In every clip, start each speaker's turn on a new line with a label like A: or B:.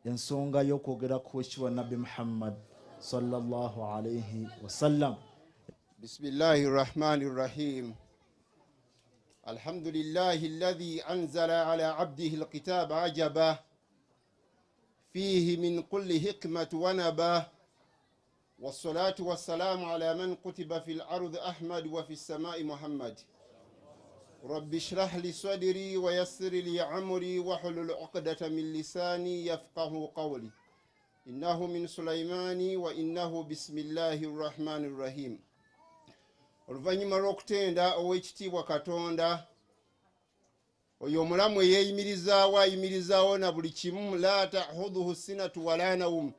A: ensonga y'okwogera ku ekitiibwa nabbi Muhammad sallallahu alayhi wasallam.
B: Bismillahi rahmani rahim. Alhamdulillahi alladhi anzala ala abdihi alkitaba ajaba fihi min kulli hikmati wa naba wassalatu wassalamu ala man kutiba fil ardi Ahmad wa fis samai Muhammad. Rabbi shrah li sadri wa yassir li amri wa hlul uqdatan min lisani yafqahu qawli. Innahu min Sulaymani wa innahu bismillahir rahmanir rahim. Oluvannyuma lw'okutenda ow'ekitiibwa Katonda oyo omulamu eyeeyimirizaawo ayimirizaawo na buli kimu, la ta'khudhuhu sinatu wala nawm.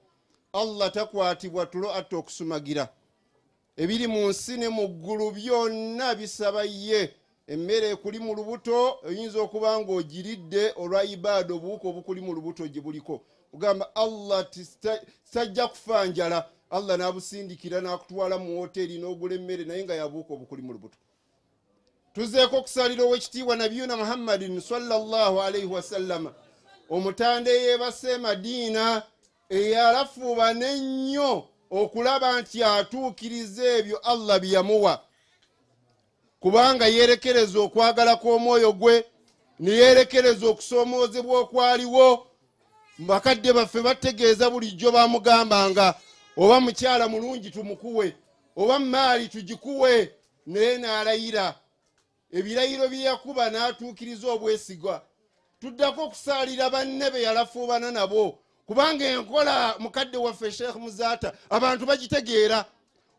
B: Allah takwatibwa tulo atta okusumagira. Ebiri mu nsi ne mu ggulu byonna bisaba ye. Emmere ekuli mu lubuto oyinza okuba ng'ogiridde olwa ibaada, obuwuka obukuli mu lubuto gye buliko. Ugamba Allah sajja kufa njala, Allah n'abusindikira n'akutwala mu hoteri n'ogula emmere naye nga yabuuka obukuli mu lubuto. Tuzeeko okusalira ow'ekitiibwa nabiyuna Muhammadin sallallahu alayhi wasallam, omutanda eyeebase Madiina eyalafuuba n'ennyo okulaba nti atuukiriza ebyo Allah bye yamuwa, kubanga yeerekereza okwagala kw'omwoyo gwe, ne yeerekereza okusoomoozebwa okwaliwo. Bakadde baffe bategeeza bulijjo bamugambanga oba mukyala mulungi tumukuwe, oba maali tugikuwe, naye n'alayira. Ebirayiro bye yakuba n'atuukiriza obwesigwa. Tuddako okusaalira banne be yalafuubana nabo, kubanga enkola mukadde waffe Sheikh Muzaata abantu bagitegeera.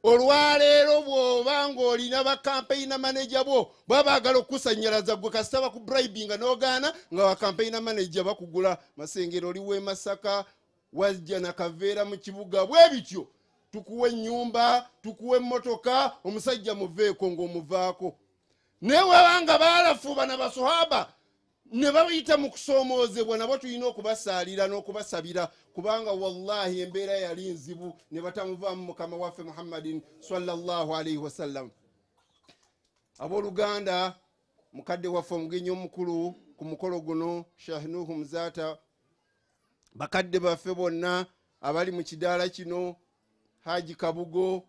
B: Olwaleero bw'oba ng'olina bakampeyina maneja bo babaagala okukusanyalaza gwe kasita bakubribinga n'ogaana nga bakampeyina maneja bakugula Masengero oli w'e Masaka, wajja na Kaveera mu kibuga, bwe bityo tukuwa ennyumba, tukuwa emmotoka, omusajja muveeko ng'omuvaako. Naye wabanga baalafuuba na basahaba ne bayita mu kusoomoozebwa, nabo tulina okubasaalira n'okubasabira, kubanga wallahi embeera yali nzibu ne batamuvaamu Mukama waffe Muhammadin sallallahu alayhi wasallam. Abooluganda, mukadde waffe omugenyi omukulu ku mukolo guno Sheikh Nuhu Muzaata, bakadde baffe bonna abali mu kidaala kino, Haji Kabugo,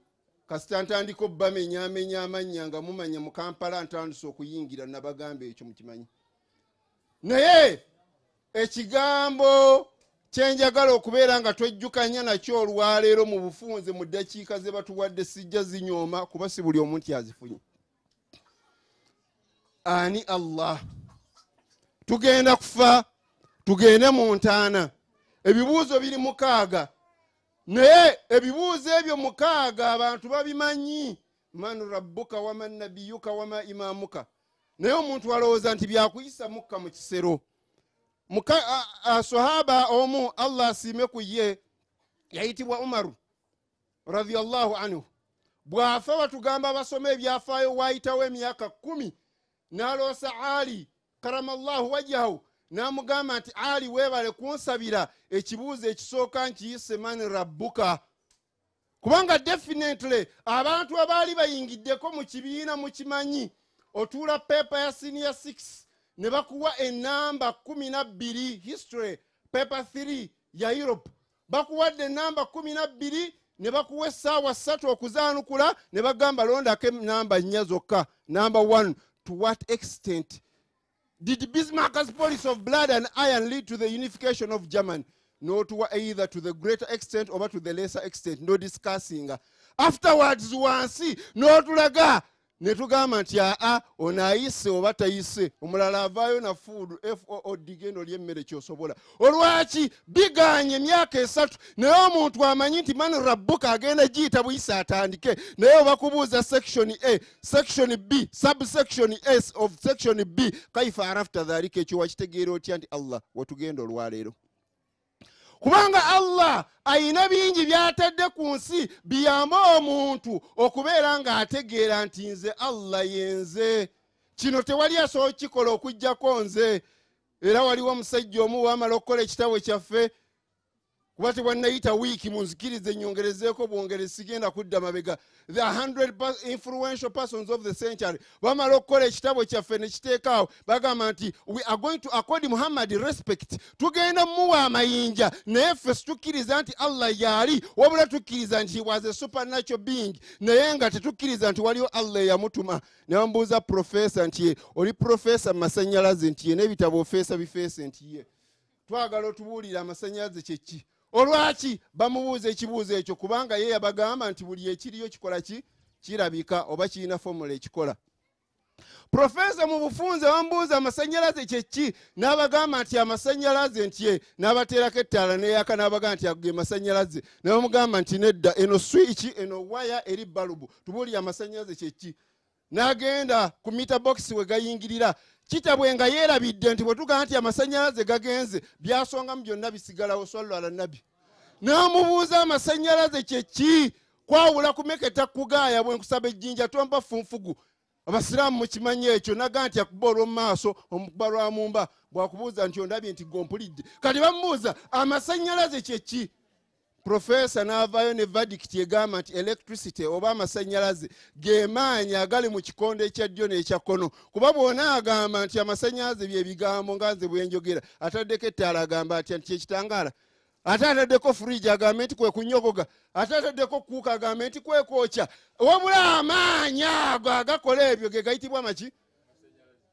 B: kasita ntandika bamenyaamenya amannya nga mumanya mu Kampala ntandise okuyingira, nabagamba ekyo mukimanyi. Naye ekigambo kyenjagala okubeera nga twejjukanya nakyo olwaleero mu bufunze mu ddakiika ze batuwadde, sijja zinyooma kuba si buli omuntu yazifunye. Ani Allah. Tugenda kufa, tugende mu ntaana. Ebibuuzo biri 6, naye ebibuuzo ebyo 6 abantu babimanyi. Man rabbuka wa man nabiyuka wa ma imamuka. Naye omuntu alowooza nti byakuyisa mukka mu kisero. Sahaba omu, Allah asiime ku ye, yayitibwa Umaru radhiyallahu anhu. Bw'afa batugamba basome ebyafaayo, waayitawo emyaka 10, n'aloosa Ali karamallahu wajhahu, n'amugamba nti Ali weebale kunsabira ekibuuzo ekisooka nkiyise man rabbuka. Kubanga definitely abantu abaali bayingiddeko mu kibiina mukimanyi, otuula pepa ya senior 6 ne bakuwa enamba 12, history pepa 3 ya Europe bakuwadde enamba 12, ne bakuwa essaawa 3 okuzaanukula, ne bagamba londako enamba 4 zokka. Number 1, to what extent did Bismarck's policy of blood and iron lead to the unification of Germany? No, to either to the greater extent or to the lesser extent. No discussing. Afterwards, wansi no tulaga ne tugamba nti ono ayise oba tayise, omulala avaayo na food FOOD gendo ly'emmere kyosobola. Olwaki biganye emyaka 3 naye omuntu amanyi nti man rabbuka agenda giyita buyise atandike, naye obakubuuza section A, section B, subsection S of section B, kaifa arafta dhalika, ekyo wakitegeera otya nti Allah watugenda olwaleero? Kubanga Allah ayina bingi byatadde ku nsi biyamba omuntu okubeera nga ategeera nti nze Allah yenze. Kino tewali asobola kikola okujjako nze. Era waliwo omusajja omu wamala okukola ekitabo kyaffe kuba tebwannayita wiiki munzikirize nyongerezeeko bwongere sigenda kudda mabega. The 100 influential persons of the century bamala okukola ekitabo kyaffe ne kiteekaawo bagamba nti we are going to accord Muhammad respect. Tugenda muwa amayinja naye ffe situkkiriza nti Allah yaali, wabula tukkiriza nti he was a supernatural being, naye nga tetukkiriza nti waliwo Allah eyamutuma. Ne bambuuza profesa nti ye oli profesa mu masannyalaze, nti ye n'ebitabo ofeesa bifeese, nti ye twagala otubuulira amasannyalaze kyeki. Olwaki bamubuuza ekibuuzo ekyo? Kubanga ye yabagamba nti buli ekiriyo kikola ki kirabika oba kirina formula ekikola. Profesa mu bufunze bambuuza amasannyalaze kyeki, n'abagamba nti amasannyalaze nti ye, n'abateerako ettaala n'eyaka n'abagamba nti ago ge masannyalaze. Ne bamugamba nti nedda, eno switch eno waya eri balubu, tubuulire amasannyalaze kyeki. N'agenda ku meter box we gayingirira. Kitabwe nga yeerabidde nti bwe tugamba nti amasannyalaze gagenze, byasongamu byonna bisigalawo, swallu ala nabi. N'amubuuza amasannyalaze kyeki, kwawula kumeketa kugaaya bwe nkusaba ejjinja tompa funfugu. Abasiraamu mukimanyi ekyo. N'agamba nti akuba olw'omu maaso omukuba lwa mumba, bw'akubuuza nti ondabye nti gompulidde. Kati bamubuuza amasannyalaze kyeki. Profesa n'avaayo ne verdict egamba nti electricity oba amasannyalaze ge maanyi agali mu kikondo ekya ddyo n'ekya kkono. Kuba bw'ona agamba nti amasannyalaze bye bigambo nga nze bwe njogera, ataddeko ettaala agamba atya nti kyekitangaala, ate ataddeko fridge agambe nti kwe kunyogoga, ate ataddeko kuuka agambe nti kwe kwokya. Wabula amaanyi ago agakola ebyo ge gayitibwa maki?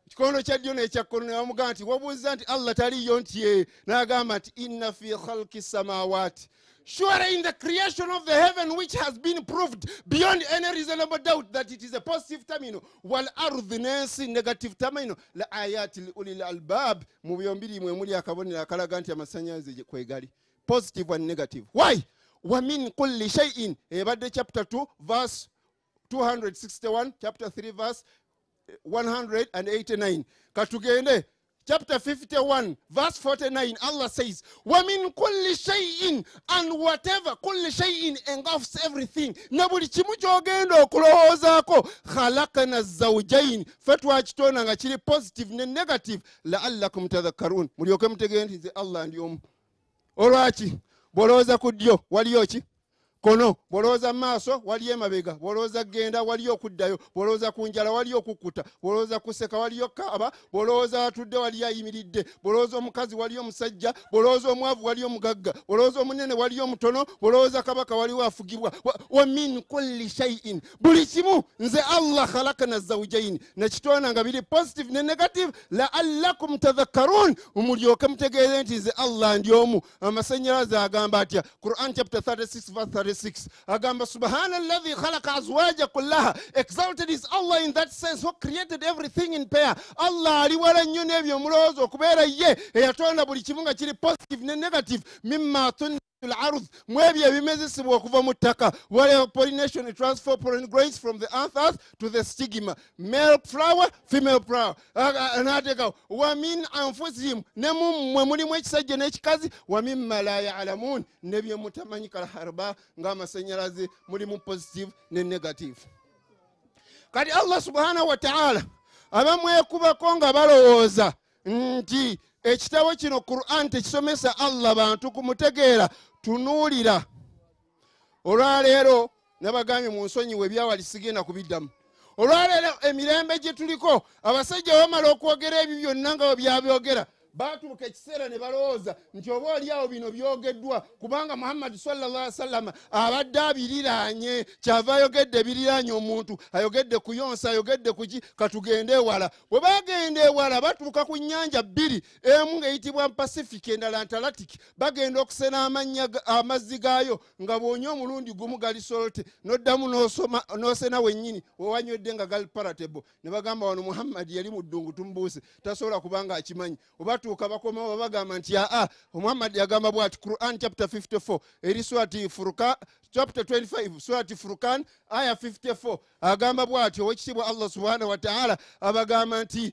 B: Kikondo kya ddyo n'ekya kkono. Ne bamugamba nti wabuuza nti Allah taliyo, nti ye. N'agamba nti inna fi khalqi samawati, surely in the creation of the heaven, which has been proved beyond any reasonable doubt that it is a positive terminal, wal ardhi nensi negative terminal, la ayati li ulil albab, mu byombiri mwe muli akabonero akalaga nti amasannyalaze kwegali positive and negative. Why? Wa min kulli shay'in, ebadde chapter 2 verse 261, chapter 3 verse 189. Katugende chapter 51 verse 49, Allah says, وَمِن كُلِّ شَيْءٍ, and whatever, كُلِّ شَيْءٍ engulfs everything. Na buli kimu kyogenda okulowoozaako, خَلَقْنَا الزَّوْجَيْنِ, ffe twakitona nga kiri positive ne negative, لَعَلَّكُمْ تَذَكَّرُونَ, mulyoke mutegere nti nze Allah ndi omu. Olwaki? Bw'olowooza ku ddyo waliyo ki? Kono. Bw'olowooza maaso waliyo emabega, bw'olowooza genda waliyo okuddayo, bw'olowooza ku njala waliyo okukkuta, bw'olowooza kuseka waliyo kaaba, bw'olowooza atudde waliyo ayimiridde, bw'olowooza omukazi waliyo omusajja, bw'olowooza omwavu waliyo omugagga, bw'olowooza omunene waliyo omutono, bw'olowooza kabaka waliwo afugibwa. Wa min kulli shay'in, buli kimu nze Allah khalaqna zawjayn, nekitona nga biri positive ne negative, la'allakum tadhakkarun, mulyoke mutegeere nti nze Allah ndi omu. Amasannyalaze agamba atya? Quran chapter 36 verse 36 agamba subhanalladhi khalaqa azwaja kullaha, exalted is Allah in that sense who created everything in pair. Allah ali wala nnyo n'ebyo mulowooza okubeera ye eyatonda buli kimu nga kiri positive ne negative. Mimma al-ardh, mwebyo ebimezesebwa okuva mu ttaka, whatever pollination transfer pollen grains from the earth to the stigma, male flower female flower. N'ateekawo wa min anfusihim, ne mummwe mulimu ekisajja n'ekikazi, wa mimma la ya'lamun, nebyo mutamanyi kal harba ng'amasannyalaze mulimu positive ne negative. Kati Allah subhanahu wa ta'ala abamwekubako nga balowooza nti ekitabo kino Quran tekisomesa Allah bantu kumutegeera. Tunuulira olwaleero nabagambye mu nsonyiwe ebyawali sigenda kubiddamu. Olwaleero emirembe gye tuliko, abasajja bamala okwogera ebyo byonna nga byabyogera, baatuuka ekiseera ne balowooza nti oba oliawo bino byogeddwa, kubanga Muhammad sallallahu alaihi wasallam abadde abiriraanye, kyava ayogedde ebiriraanye omuntu, ayogedde ku yonsa, ayogedde ku ki, katugende ewala. Bwe bagenda ewala batuuka ku nnyanja bbiri, emu ng'eyitibwa Pacific endala Atlantic, bagenda okusena amazzi gaayo nga bw'onywa omulundi gumu gali solte, n'oddamu n'osena wennyini wewanywedde nga gali palatable. Ne bagamba wano Muhammad yali mu ddungu tumubuuse, tasobola kubanga akimanyi. Obatuuka bakomawo bagamba nti Muhammad yagamba bw'ati Quran chapter 54 eri surati Furqan chapter 25 surati Furqan aya 54 agamba bw'ati owekitibwa Allah subhanahu wa ta'ala abagamba nti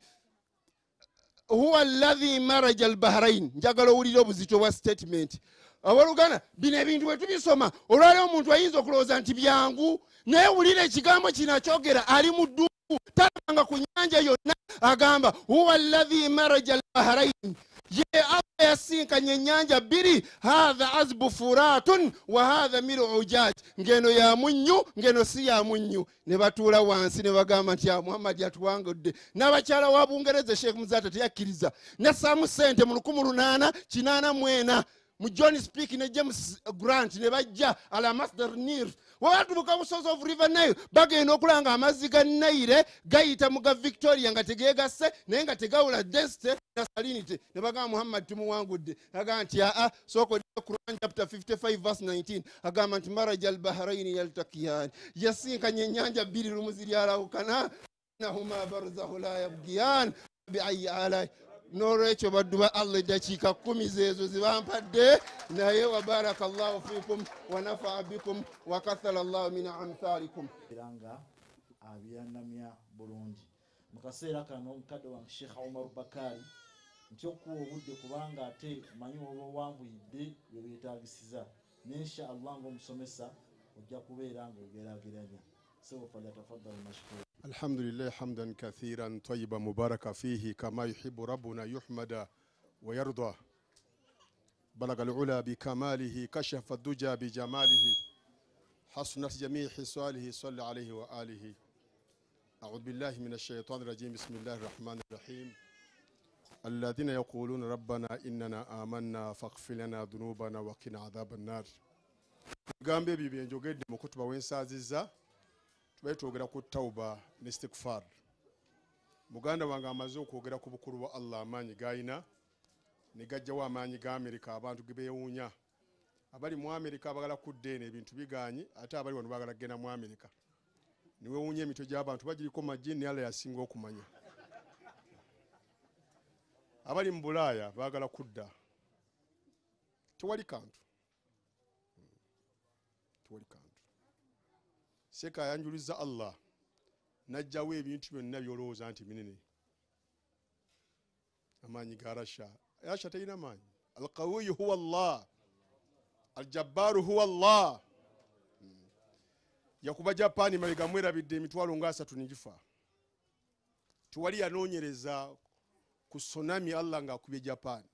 B: huwa alladhi maraja al-bahrain. Njagala owulira obuzito bwa statement. Abalugana bino ebintu bwe tubisoma olwaleero omuntu ayinza okulowooza nti byangu, naye wulira ekigambo kino akyogera ali mu ddungu talanga ku nnyanja yonna. Agamba huwa alladhi maraja al-bahrain, ye Allah yasinkanye ennyanja bbiri, hatha azbu furatun wa hatha milu ujaj, ngeno ya munyu ngeno si ya munyu. Ne batuula wansi ne bagamba nti Muhammad atuwangudde. N'abakyala wa Bungereza Sheikh Muzata teyakkiriza, ne Sam Sente mu 1884 mu John Speak ne James Grant ne bajja ala Masdar Nil. Wabatubuka busozi of River Nile bagenda okulanga amazzi ga Nile gayita mu ga Victoria nga tegeegasse naye nga tegawula density na salinity. Ne bagamba Muhammad tumuwangudde. Agamba nti soko Quran chapter 55 verse 19 agamba nti maraj al-bahrain yaltaqiyan, yasinkanye ennyanja bbiri lumu ziryalawukana, nahuma barzahu la yabghiyan bi'ayyi ala. N'olwekyo baddu ba Allah eddakiika 10 zeezo zibampadde, naye wa barakallahu fikum wa nafa'a bikum wa kathara Allahu min amthalikum.
A: Biranga abyanamya bulungi mu kaseera kano omukadde wa Sheikh Omar Bakari nti okuwa obudde kubanga ate manyi oba wambuyidde bye beetaagisiza, ne insha Allah ng'omusomesa ojja kubeera ng'ogeraageranya. سوف فليتفضل مشكور.
C: الحمد لله حمدا كثيرا طيبا مباركا فيه كما يحب ربنا يحمد ويرضى. بلغ العلا بكماله، كشف الدجى بجماله، حسنت جميع خصاله، صلى عليه وآله. أعوذ بالله من الشيطان الرجيم. بسم الله الرحمن الرحيم. الذين يقولون ربنا إننا آمنا فاغفر لنا ذنوبنا وقنا عذاب النار. Gambe bibye njogedde mu kutuba wensaziza twetwogera ku tauba ne istighfar. Muganda wange amaze okwogera ku bukulu bwa Allah amaanyi gayina ne gajjawo amaanyi ga Amerika abantu ge beewuunya. Abali mu Amerika abagala kudda eno ebintu biganye, ate abali wano bagala kgenda mu Amerika ne weewuunya emitwe gy'abantu bagiriko majini Allah yasinga okumanya. Abali mu Bulaaya bagala kudda, tewali kantu. Seka yanjuliza Allah najjawo ebintu byonna byolowooza nti binene. Amaanyi ga Rasha teyina maanyi. Alqawiyu huwa Allah, aljabbaru huwa Allah. Yakuba Japaani mabega mwerabidde emitwalo nga 3 nigifa. Tewali yanoonyereza ku tsunami Allah ng'akubye Japaani.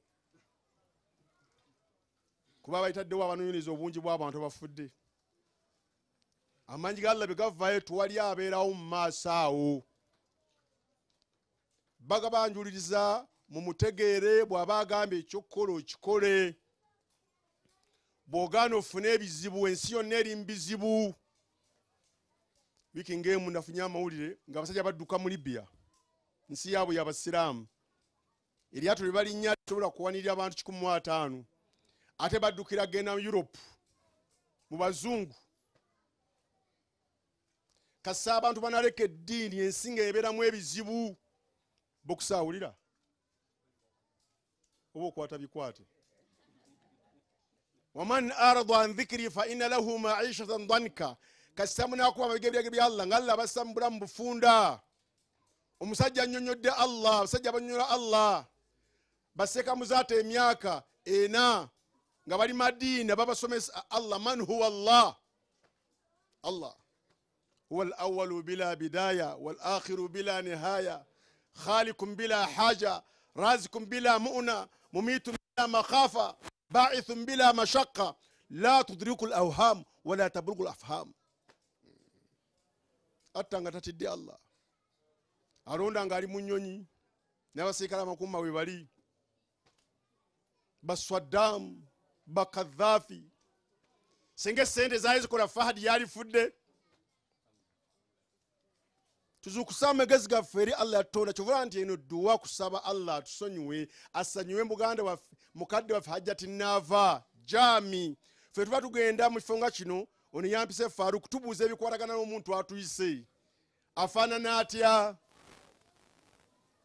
C: Kuba bayitaddewo abanoonyereza obungi bw'abantu abafudde. Amaanyi ga Allah begavaayo tewali abeerawo mu maaso awo. Bagabanjuliriza mu mutegeere bw'aba agamba ekyokukola okikole. Bw'ogaana ofune ebizibu, ensi yonna eri mu bizibu. Wiiki ng'emu nafunye amawulire ng'abasajja badduka mu Libya, nsi yaabwe y'Abasiraamu. Eryato lye balinnya lisobola kuwanirira abantu 150, ate baddukira genda mu Europe mu bazungu. Kasa abantu banaleka eddiini, ensi ng'ebeeramu ebizibu. Bokusaawulira oba okwata bikwate. Waman arada an dhikri fa inna lahu ma'ishatan dhanka. Kasa munakuba mabega bya Allah nga Allah abasambula mu bufunda. Omusajja annyonnyodde Allah, abasajja banyonyola Allah baseka muzaata emyaka 4 nga bali Madina babasomesa Allah. Man huwa Allah? Allah هو الأول بلا بداية والآخر بلا نهاية، خالق بلا حاجة، رازق بلا مؤنة، مميت بلا مخافة، باعث بلا مشقة، لا تدرك الأوهام ولا تبلغ الأفهام. Attanga tatidde Allah alonda ngali munyonyi n'abasikala makuma we bali baswaddam bakadhafi senge sente zaye zikola Fahad yali fudde. Tuzukusaba amagezi gaffe eri Allah yatonda. Kyovula nti eno dduwa kusaba Allah atusonyiwe, asanyuwe muganda waffe mukadde waffe Hajjati Nava Jami. Ffe tuba tugenda mu kifo nga kino, ono yampise Faruk tubuuza ebikwatagana n'omuntu atuyise. Afaanana atya?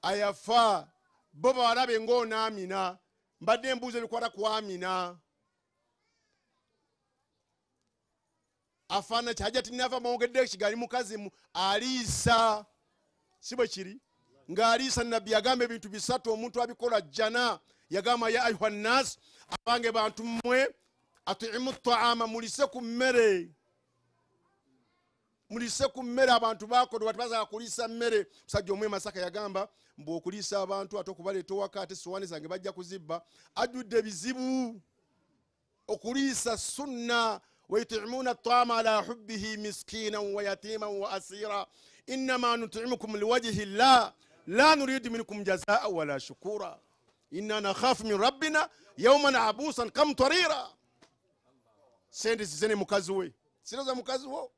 C: Ayafa? Bo bawalabe ng'ono Amina. Mbadde mbuuza ebikwata ku Amina. Afaana ki? Hajjati Nava mwogedde ekigali mukazi mu aliisa. Si bwe kiri? Ng'aliisa Nabbi yagamba ebintu 3 omuntu abikola jjana. Yagamba ya ayuha nnaas, abange bantu mmwe atiimu ttaama, mulise ku mmere. mulise ku mmere abantu bakodwa bazaga kulisa mmere. Musajja omwe Masaka yagamba mbu okulisa abantu ate okubaleeta ewaka ate sowaani zange bajja kuzibba ajjudde ebizibu. Okulisa sunna ويطعمون الطعام على حبه مسكينا ويتيما وأسيرا إنما نطعمكم لوجه الله لا نريد منكم جزاء ولا شكورا إننا نخاف من ربنا يوما عبوسا قمطريرا. Sente zizene mukazi we sente za mukazi wo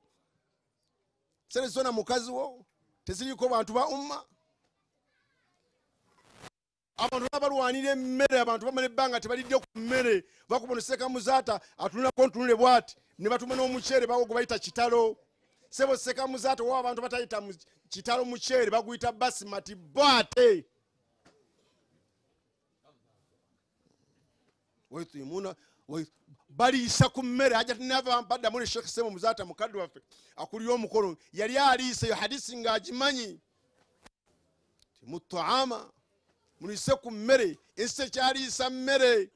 C: sente zona mukazi wo teziriko bantu ba umma. Abantu abalwanira emmere abantu bamale ebbanga tebalidde ku mmere bakubona Sekamu Zaata atunula kontunule bwati ne batuma n'omuceere bawo gwe bayita kitalo. Sebo Sekamu Zaata wa abantu batayita kitalo muceere baguyita basimati bwate. Wayutimuna baliisa ku mmere ajja tinava badda muri Sheikh Sebo Zaata mukadde waffe akulira omukolo yali aliisa yo hadisi ng'agimanyi mutaama mulise ku mmere ese kyaliisa mmere.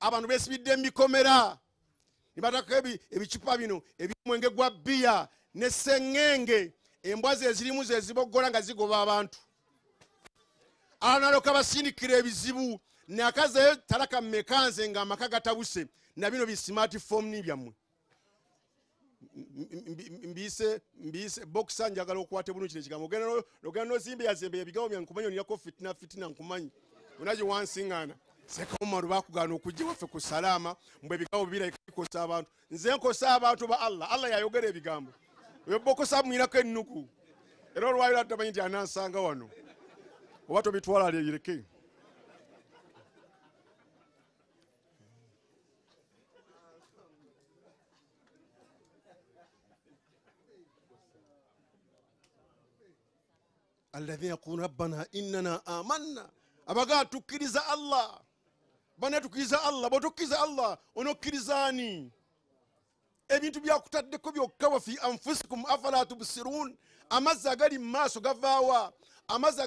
C: Abantu besibidde emikomera nibataka ebicupa bino ebimwenge gwa bbiya ne sengenge embwa ze zirimu ze ziboggola nga zigoba abantu. Analoka basindikira ebizibu nakaze talaka mmekanze nga amaka gatabuse na bino bi smartphone ni byammwe. mbise boxa njagala okwate bunu kile kigambo ogenda nozimbe yazembe ebigawo byankumanyi onirako fitina nkumanyi onaje wansingana Seka Umaru bakugana okujja waffe ku salama mbwe ebigawo bibira ikosa abantu nze nkosa abantu ba Allah yayogera ebigambo oyo bokosa mwirako ennuku era olwayira tamanyi nti anansanga wano oba tobitwala lyereke. الذين يقولون ربنا إننا آمنا أبغى تكرز الله بنا تكرز الله بتكرز الله ونكرزاني ebintu byakutaddeko byokka fi anfusikum afala tubsirun. Amazzi agali maaso gavaawa amazzi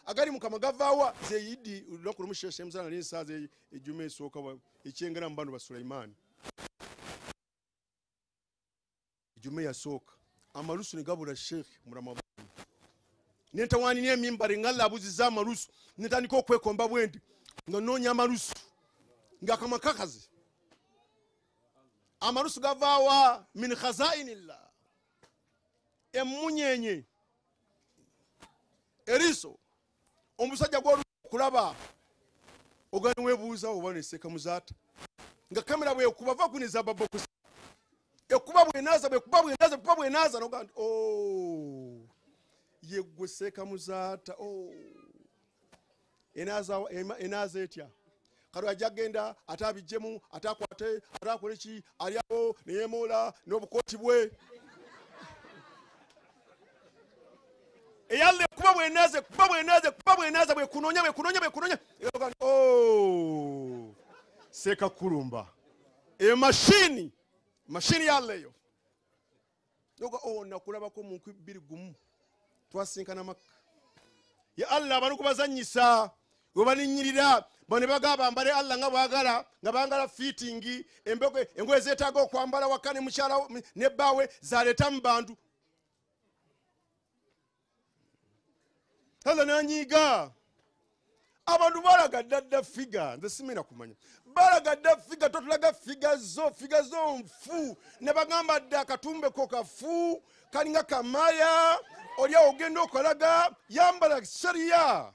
C: agali mukama gavaawa zeyidi lokulu musheshe mzana n'ensaaze ejuma esooka ekyengera mu bano ba Sulaiman ejuma yasooka amalusu ne gabula Sheikh Muramabani nentawani ne mimbari ngalla abuziza amalusu netandika okwekomba bwendi nga noonya amalusu nga kamakakazi amalusu gavaawa min khazainillah emunyenye eriso omusajja gw'okulaba ogani webuuza oba ne Sekamu Zaata nga kamera bwe kubava kuniza babokusa ekuba bwe naza nogandi yegwe Sekamu Zaata enaza etya karo ajagenda atabijjemu atakwate atakoleki aliawo neyemola n'obukooti bwe eyalle kuba bwenaze bwekunonya Seka Kulumba mashini yalleyo noga nakulabako mu 2021 twasinkana Makka ya Allah abantu kubazanyisa webaninyirira bane bagaba mbale Allah nga bwagala nga bangala fitting emboko engoye zetaga okwambala wakane mukyala ne bawe zaleta mu bantu hala nanyiga abantu balagadda figa nze simina kumanya balagadda figa totulaga figa zo mfu ne bagamba dda katumbe ko kafu kalinga kamaya olya ogenda okolaga yambala sharia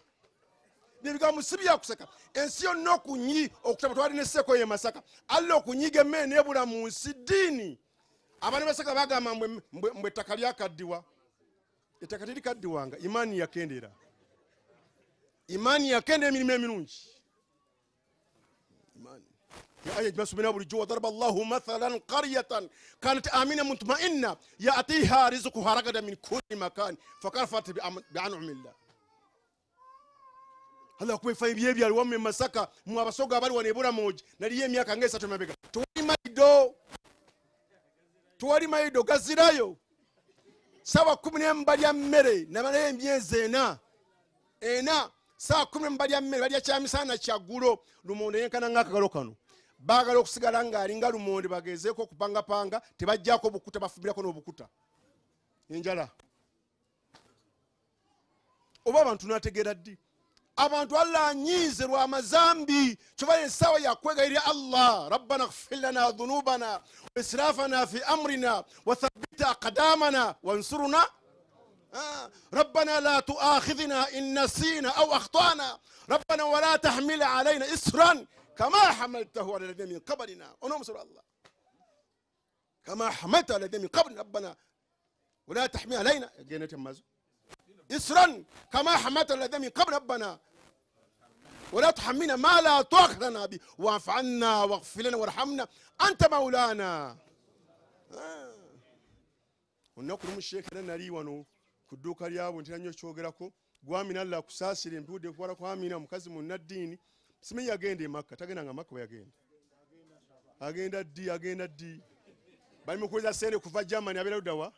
C: bibiga musibya kuseka ensi yonna okunyi okutaba twali ne Seko ye Masaka alla okunyiga emmene ebula mu nsi ddiini abaana Masaka bagamba mbwe ettaka lyakaddiwa ettaka terikaddiwanga imaani yakendera emirimu emirungi يا أيها الناس من أول الجوع ضرب الله مثلا قرية كانت آمنة مطمئنة يأتيها رزقها رغدا من كل مكان فكفرت بأنعم الله هلا كوي فاي بيبي الوام Masaka mu abasoga abali wanebura moji naliye emyaka ngesa tumabega tuwali maido gazirayo sawa 10 mbali mmere namale emyezi ena saa 10 mbali mmere bali kyamisana kyagulo lumonde yenkana ngakagalo kano bagala okusigala nga alinga lumonde bagezeeko okupangapanga tebajjako bukuta bafumirako n'obukuta enjala oba abantu nategeera ddi abantu Allah anyize lwa mazambi kyova ensawa yakwegayirira Allah rabbana ighfir lana dhunubana wa israfana fi amrina wa thabbit aqdamana wansurna ربنا لا تؤاخذنا إن نسينا أو أخطأنا ربنا ولا تحمل علينا إسرا كما حملته على الذين من قبلنا ونمسر الله كما حملت على الذين من قبلنا ربنا ولا تحمل علينا إسرا كما حملت على الذين من قبل ربنا ولا تحملنا ما لا طاقة لنا به واعف عنا واغفر لنا وارحمنا أنت مولانا ونقول الشيخ لنا لي ونو kuduka lyabo ntiranyo kyogerako gwamina Allah kusasire mpude kwara kwa amina mukazi munnadini simenyi agende Makka tagenda nga Makka agenda di bali mukuza sere kuva Germany abera udawa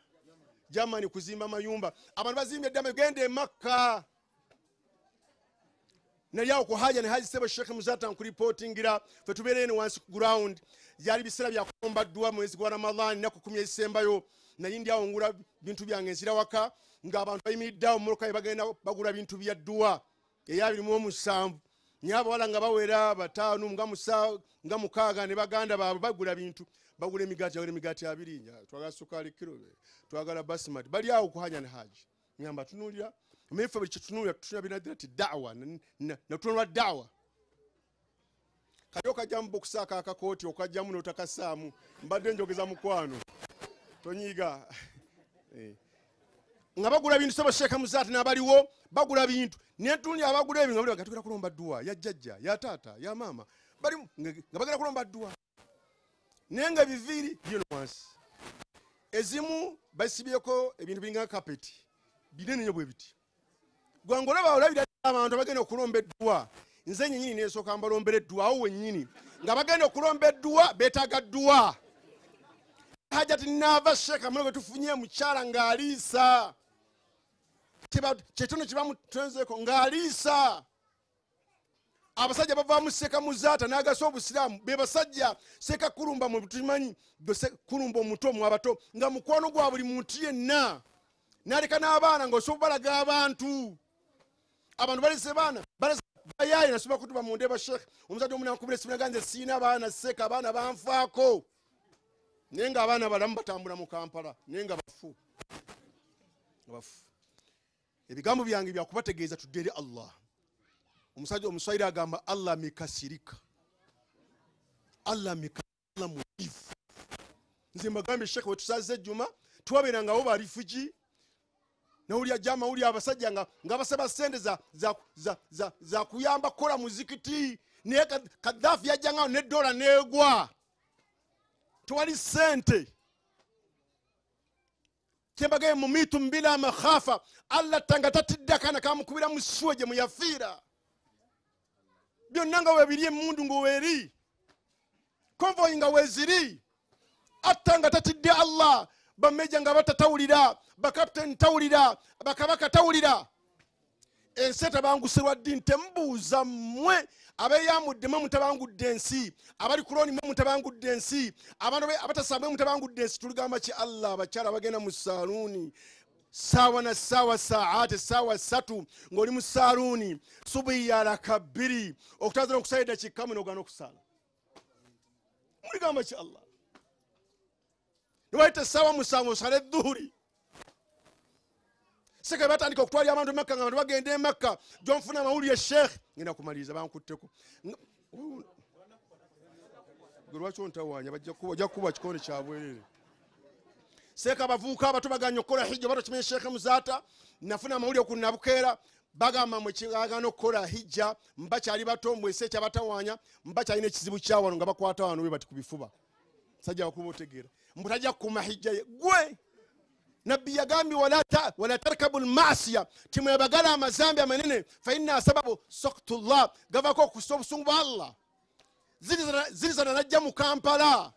C: Germany kuzimba mayumba abantu bazimbye dame gende Makka nalyawo ko haja ne haji sebo Sheikh Muzata nkuripotingira fe tuberene once ground yali bisera bya komba dua mwezi gwa Ramadhan na kukumya isembayo na yindi awongura bintu byange nsira waka nga abantu bayimiriddawo muloka bagenda bagula bintu bya dua eyabirimu omusanvu nyabo wala nga bawera batano nga mukaaga ne baganda baabwe bagula bintu bagula emigati abiri twagala sukali kilo twagala basmati bali awo kuhanya ne haji nyamba tunulira mefa bali tunulira binadira ti da'wa na tunulwa da'wa kayoka jambo kusaka akakoti okajja muno takasaamu mbadde njogeza mukwano tonyiga nga bagula bintu sebo Sheikh Muzati n'abaliwo bagula bintu netunya abagula ebintu nga batukira kulomba dua ya jjajja ya tata ya mama bali nga bagala kulomba dua nenga biviri bino wansi ezimu basibyeko ebintu binga carpet binene nyo bwebiti gwangola bawulabira abantu bagenda okulomba dua nze nnyini nesoka mbalombere dua awo wennyini nga bagenda okulomba dua betaga dua hajati nava Sheikh amwe tufunye mukyala ngaalisa kyetono kibamu twenzeko ngaalisa abasajja bava mu Sheikh Muzata n'agasa obusiramu be basajja seka kulumba mu tumanyi kulumba omuto mu abato nga mukwano gwa buli muntu yenna naleka n'abaana ng'osobalaga abantu balese baana bayaye nasoma kutuba mu ndeba Sheikh omusajja omuna nkubire sinaganze sina abaana Seka abaana banfaako nenga abaana balamu batambula mu Kampala nenga bafu ebigambo byange byakubategeeza tudde Allah omusajja omuswahili agamba Allah mikasirika Allah muifu nze mbagambe Sheikh wetusaze Juma tuwaberanga abo ba refugee na uli ajama uli abasajja nga basaba sente za kuyamba kola muzikiti ne Kadhafi yajanga ne dola negwa tuwali sente kembagaye mu mitu mbila makhafa Allah tangatatiddaka kana kamukubira musweje muyafira byonnanga webirie mundu ngo weri convoy nga weziri atangatatidde Allah bameja nga batatawulira bakapten tawulira bakabaka tawulira enseta bangusirwa ddi ntembuuza mmwe abeyamudde mwe mutabangudde ensi abali kuloni mwe mutabangudde ensi abantu abatasabwe mutabangudde ensi tuligamba ki Allah abakyala bagenda mu saluni sawa na sawa saate sawa satu ngoli mu saluni subi ya rakabiri okutazira okusaida kikamu n'ogana okusala muligamba ki Allah niwaite sawa musango osale dhuhuri Seka batandika okutwala abantu Makka nga bagende Makka jonfuna amawulire Sheikh ngenda kumaliza bankutteko gurwacho ntawanya bajja kuba kikono kyabwerere Seka bavuka abato baganya okukola hijja bato kimenye Sheikh Muzata nafuna amawulire ku Nabukera bagamba mwe kigagano okukola hijja mbakyali bato mwese kyabatawanya mbakyalina ekizibu kyawano nga bakwata wano bati kubifuba sajja okuba otegeera mbutajja ku mahijja gwe Nabi yagambi wala tarkabu al-ma'siya timwe bagala amazambi amanene fa inna sababu saqtullah gavako kusobusungu Allah zilizana najja mu Kampala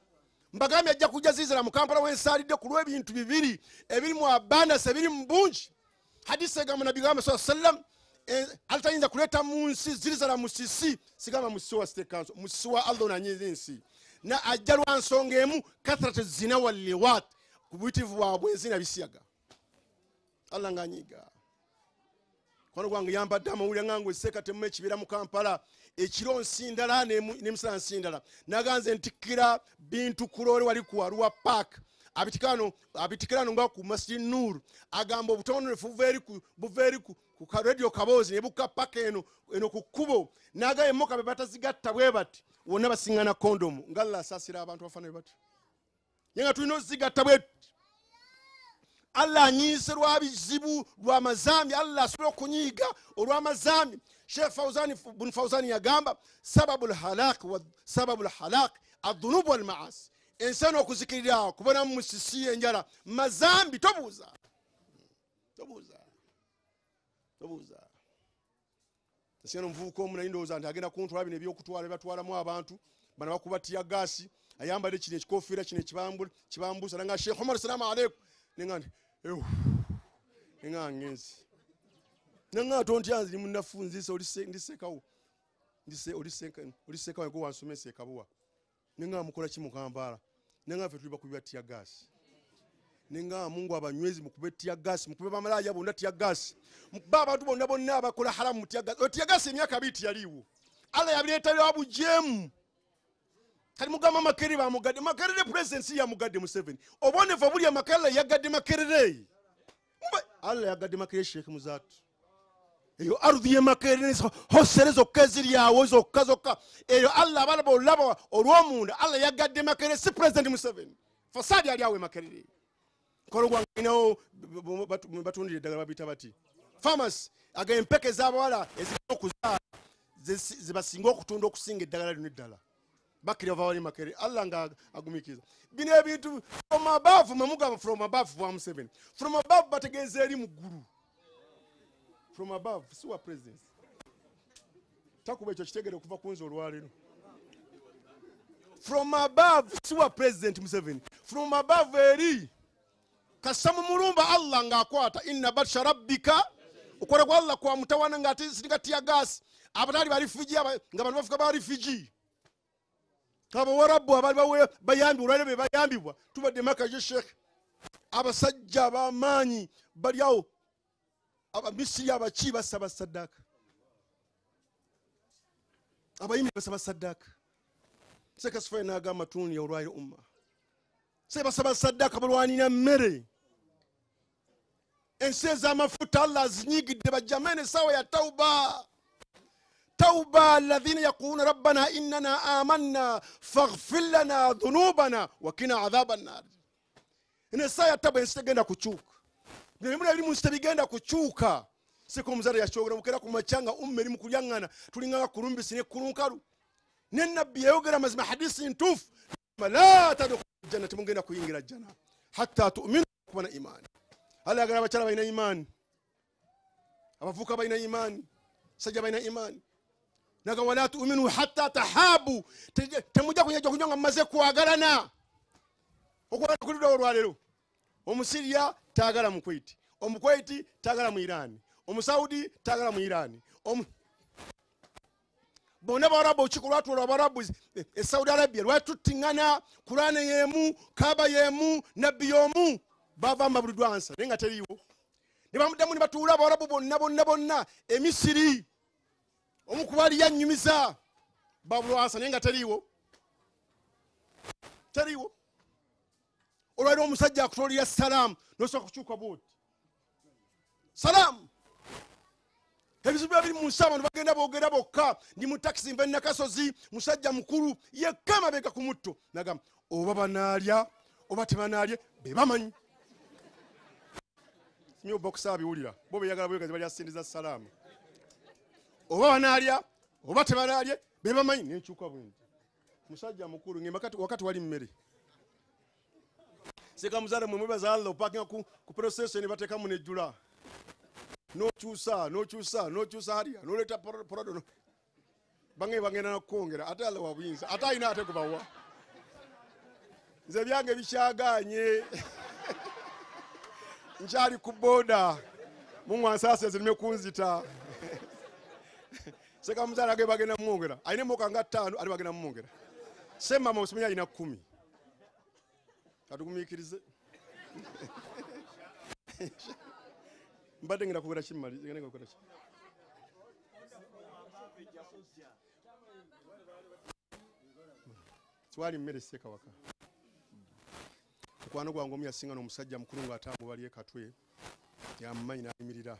C: mbagambi ajja kujja zilizana mu Kampala wensalidde kulwe ebintu bibiri ebiri mu abanda sebiri mbunji hadisi gamba Nabi gamba sallam alitayinza kuleta mu nsi zirizala musisi sigamba musisi wa state council musisi wa Allah nanyiza ensi na ajja lwa nsonga emu kathratu zina wal liwat ku buyitivu bwabwe enzina bisiyaga Allah nganyiga kono gwange yambadde amawulire ngange eseka temu ekibira mu Kampala ekiro nsindala n'emisala nsindala naganze ntikira bintu kulole wali ku Arua Park abitikirano nga ku Masjid Nur agamba obutononefu buveeri ku radio kabozi ne buka paka eno ku kkubo nagaye moka be batazigatta bwe bati wonna basingana kondomu ngalla asasira abantu bafana bati yenga tulino zigatta bwe Allah anyise lwa bizibu lwa mazambi Allah asobola okunyiga olwa mazambi Sheikh Fawzani yagamba sababul halak adh-dhunub wal ma'asi ensano okuzikirira kubona mu musisi enjala mazambi tobuuza sino mvuko omuna ndowooza nti agenda kuntwala bino ebyokutwala batwalamu abantu bana bakubatiya gasi ayambadde kino ekikofiira kino kibambusa nga Sheikh Omar salamu alaykum nengandi ngezi nanga tontyanzi munafunzisa olisekawo olisekawo ko wansomesa ekabwa nenga mukola ki mu Kampala nenga fe tuliba kubiba tia gas nenga Mungu abanywezi mukube tia gas mukube bamalaya bonna tia gas baba abantu bonna abakola haramu tia gas emyaka biti yaliwo Allah yabileta yabu jemu kali mugama Makerere bamugadde Makerere presidency ya mugadde Museveni obone vabuli ya Makerere yagadde Makerere Allah yagadde Makerere Sheikh Muzatu eyo arudhi ya Makerere hoserezo keziri yawo zokazoka eyo Allah balaba olaba olwomunda Allah yagadde Makerere si president Museveni fasadi ali awe Makerere kologwa nginawo batundire daga babita bati farmers agempeke zabawala ezikuzaa zibasinga okutunda okusinga eddagala lino eddala bakiri bavawali Makerere Allah nga agumikiza bino ebintu from above mamugamba from above wa Museveni from above bategeze eri mu ggulu from above siwa presence takuba ekyo kitegere okuva ku nzi olwaliro from above siwa president Museveni from above eri kasamu mulumba Allah ngaakwata inna batsha rabbika ukola kwa Allah kwa mutawana ngati singatia gas abatali bali Fiji nga bantu bafika bali Fiji kabo warabu abali bayambi olwalebe bayambibwa tubadde makaje Sheikh abasajja bamanyi bali awo abamisiri abachi basaba sadaka abayimi basaba sadaka seka sifai naga matuni ya olwayo umma se basaba sadaka balwanira mmere enseza mafuta Allah zinyigidde bajamene sawa ya توبة الذين يقولون ربنا إننا آمنا فاغفر لنا ذنوبنا وقنا عذاب النار إن سايا تبا يستغنى كتشوك نمنا يلي مستبغنى كتشوكا سيكو مزاري يشوغنا مكرا كمachanga ummeri mukulyangana tulinganga kurumbisi ne kurunkaru nenabbi yogera mazima hadisi ntuf la tadkhulu jannati mungenda kuyingira janna hatta tu'minu kubana imani ala agara bachala baina imani abavuka baina imani sajja baina imani naga wala tu'minu hatta tahabu temuja kunyanga maze kuagalana okwala kulida olwalero omusiriya taagala mu Kuwait omukuwaiti taagala mu Iran omusaudi taagala mu Iran bonna barabu okikulwatu olwabarabu Saudi Arabia lwatutingana Kurani yemu Kaaba yemu nabbi yomu bava mabulidwansa nenga teriwo ne bamuddamu ne batuula abarabu bonna Emisiri omukubali yanyumiza babulwansa nenga teriwo olwali omusajja akutolera salamu nosoka kukyuka bwoti salamu ebizibu biri mu nsi abantu bagenda boogera bokka ndi mu taxi nva nakasozi musajja mukulu yekama beka ku mutto nagamba oba banaalya oba tebanaalye be bamanyi simyo bokusa biwulira bo beyagala bwekazi bali asindiza salamu oba banaalya oba tebanaalye be bamanyi nenkyuka bwingi musajja mukulu ng'e wakati wali mmere seka muzale mwe mwebaza Allah opakinga ku procession batekamu nejjula nokyusa haliya noleta porodo bagenda nakwongera ate Allah wabuyinza ate ayina ate kubawa nze byange bikyaganye nkyali ku boda mumwansase zirime kunzita Seka muzala ge bagenda mwongera. Aine moka nga 5 ali bagenda mwongera. Sema mama usimenya ina 10. Katukumikirize. Mbadde ngenda kugera kimali, ngenda kugera kimali. Twali mmere seka waka. Mukwano gwange omu yasinga n'omusajja mukulu ng'atambula bali ekatwe yamumanyi n'ayimirira.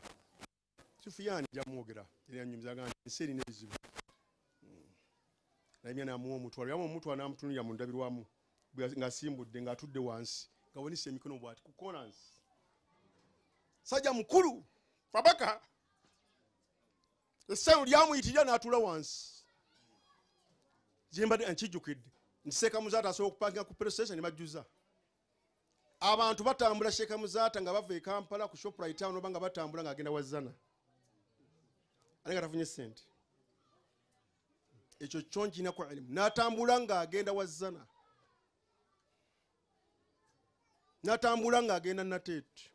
C: Sufiyani jamwogera era nyumiza gandi enseri n'ebizibu. Naye n'amuwa omutwalo yamu omutwalo n'amutunulira mu ndabirwamu ng'asimbudde ng'atudde wansi ng'awonise emikono bw'ati ku corners. Sajja mukulu Fabaka essaawa lyamuyitirira n'atuula wansi. Jimbadde nkijjukidde Sheikh Muzata asobola okupangira ku petrol station ne bajjuza. Abantu batambula Sheikh Muzata nga bava e Kampala ku Shoprite town oba nga batambula ng'agenda wazana. Alenga tafunye sente. Ekyo kyonjina ku elimu. N'atambula ng'agenda wazana. N'atambula ng'agenda Nateete.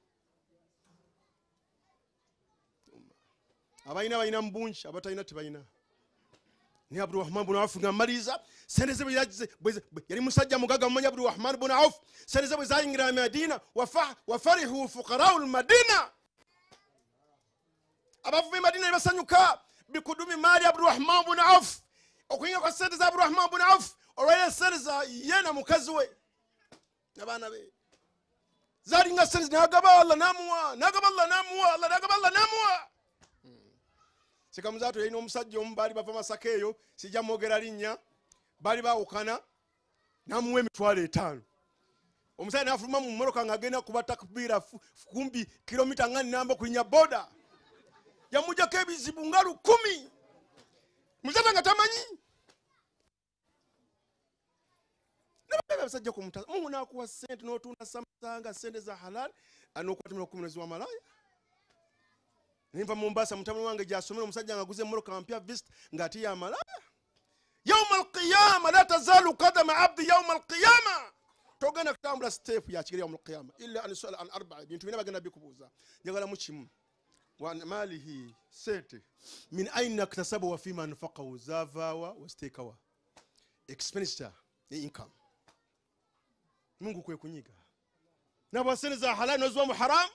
C: Abalina mbungi abatalina tebalina. Ni Abdurrahman bin Auf ngamaliza sente ze yali musajja mugaga mumanya Abdurrahman bin Auf sente ze zayingira Medina wa farihu fuqara'u al-Madina. Abavubi Madina basanyuka bikudumi mali Abdurrahman bin Auf okuyinga kwa sente za Abdurrahman bin Auf olwaye sente za yena mukazi we nabana be zalinga sente nagaba Allah namuwa Allah namuwa. Sheikh Muzata yalina omusajja omu baali bava Masaka eyo sijja mwogera linnya baali baawukana n'amuwa emitwalo 5. Omusajja n'afuluma mu mmoloka ng'agenda kuba takbira kumbi kilomita nga nnamba kulinya boda yamujjako ebizibu nga 10,000. Muzata nga tamanyi abasajja ku mutaza Mungu n'akuwa sente n'otunda samusanga sente za halal n'okwatumira ku mwezi wa malaya. Nimva Mombasa mutamani wange gyasomera omusajja ngaguze mmoloka mpya vist ngati ya malaya. Yawm al-qiyama la tazalu qadama abdi yawm al-qiyama. Togenda kutambula step ya kigeri yawm al-qiyama illa an su'ala an 4 bintu bina bagenda bikubuza. Njagala mukimu wa malihi sete min aina iktasaba wa fima anfaqahu zavawa wastekawa. Expenditure income. Mungu kwe kunyiga. Na bwasene za halal nozwa mu haram.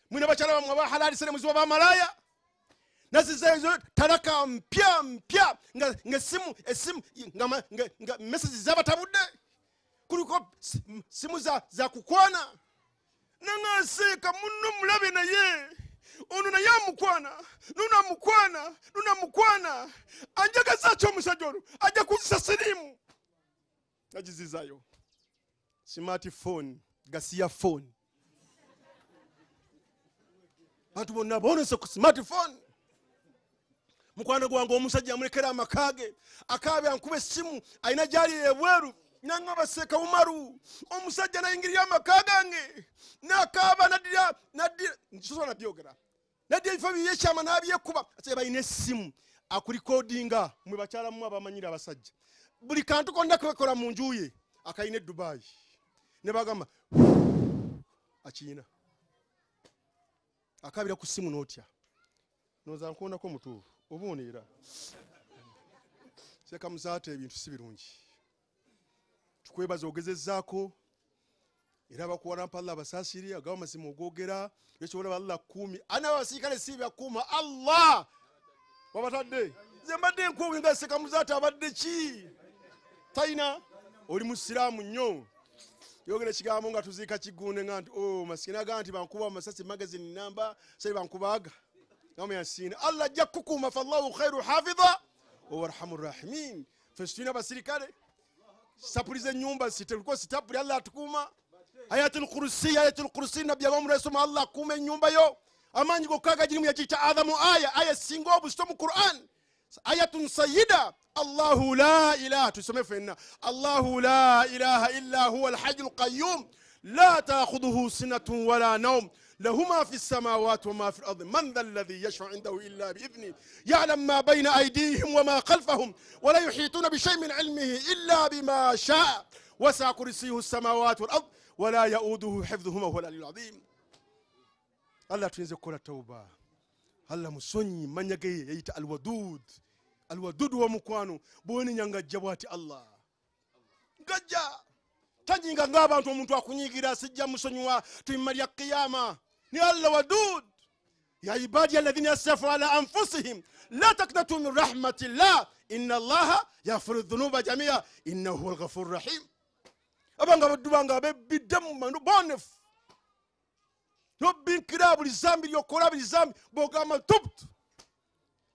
C: Mwina bachala bamwe ba halali sene muziwa ba malaya nazizezo taraka mpya nga simu nga message zabatabudde kuliko simu za kukwana nangaseka munno mulabe naye ono naye mukwana anjagaza kyo musajolo ajja kuzisa sirimu ajizizayo smartphone gasiya phone. Bantu bonna bonese ku smartphone. Mukwano gwange omusajja amulekera amakage akabe ankube simu aina jali ebweru nanga baseka Umaru omusajja nayingirira amakage ange nakaba nadira nsosona byogera nadira ifabi yeshama nabyekuba ate bayine simu akurecordinga mwe bachala mu abamanyira abasajja buli kantu konna kwekola mu njuye akaine Dubai ne bagamba achina akabira ku simu notya noza nkonda ko mutu obunira Sheikh Muzata ebintu sibirungi tukwebaza ogezezzaako era bakuwana palla basasiri agawa masimu ogogera yechobola Allah 10 ana basikale sibya kuma Allah wabatadde zembadde nkuwe nga Sheikh Muzata abadde ki taina oli musiramu nnyo yogera kigambo nga tuzika kigune nganti maskina ganti bankuba masasi magazine namba sai bankubaga namu yasina Allah jakukuma fallahu khairu hafidha wa arhamur rahimin festina basirikale sapulize nyumba sitelko sitapuli Allah atukuma ayatul kursi nabiya wa mrasuma Allah kume nyumba yo amanyi gokaga jirimu yakita adhamu aya singobu sto mu Qur'an ayatun sayyida الله لا إله تسمى فينا الله لا إله إلا هو الحي القيوم لا تأخذه سنة ولا نوم له ما في السماوات وما في الأرض من ذا الذي يشفع عنده إلا بإذنه يعلم ما بين أيديهم وما خلفهم ولا يحيطون بشيء من علمه إلا بما شاء وسع كرسيه السماوات والأرض ولا يؤوده حفظهما وهو العلي العظيم. الله تنزل كل التوبة Allah musonyi manyage yayita alwadud wa mukwano bwoni nyanga jabwati Allah gajja tanyinga ng'abantu omuntu akunyigira sijja musonyiwa tuyimali ya qiyama ni Allah wadud ya ibadi alladhina yasrafu ala anfusihim la taqnatu min rahmatillah inna Allah yaghfiru dhunuba jami'a innahu huwal ghafurur rahim abanga badubanga bebiddemu manu bonef no bin kirabul zambi yokola bil zambi bogama tubt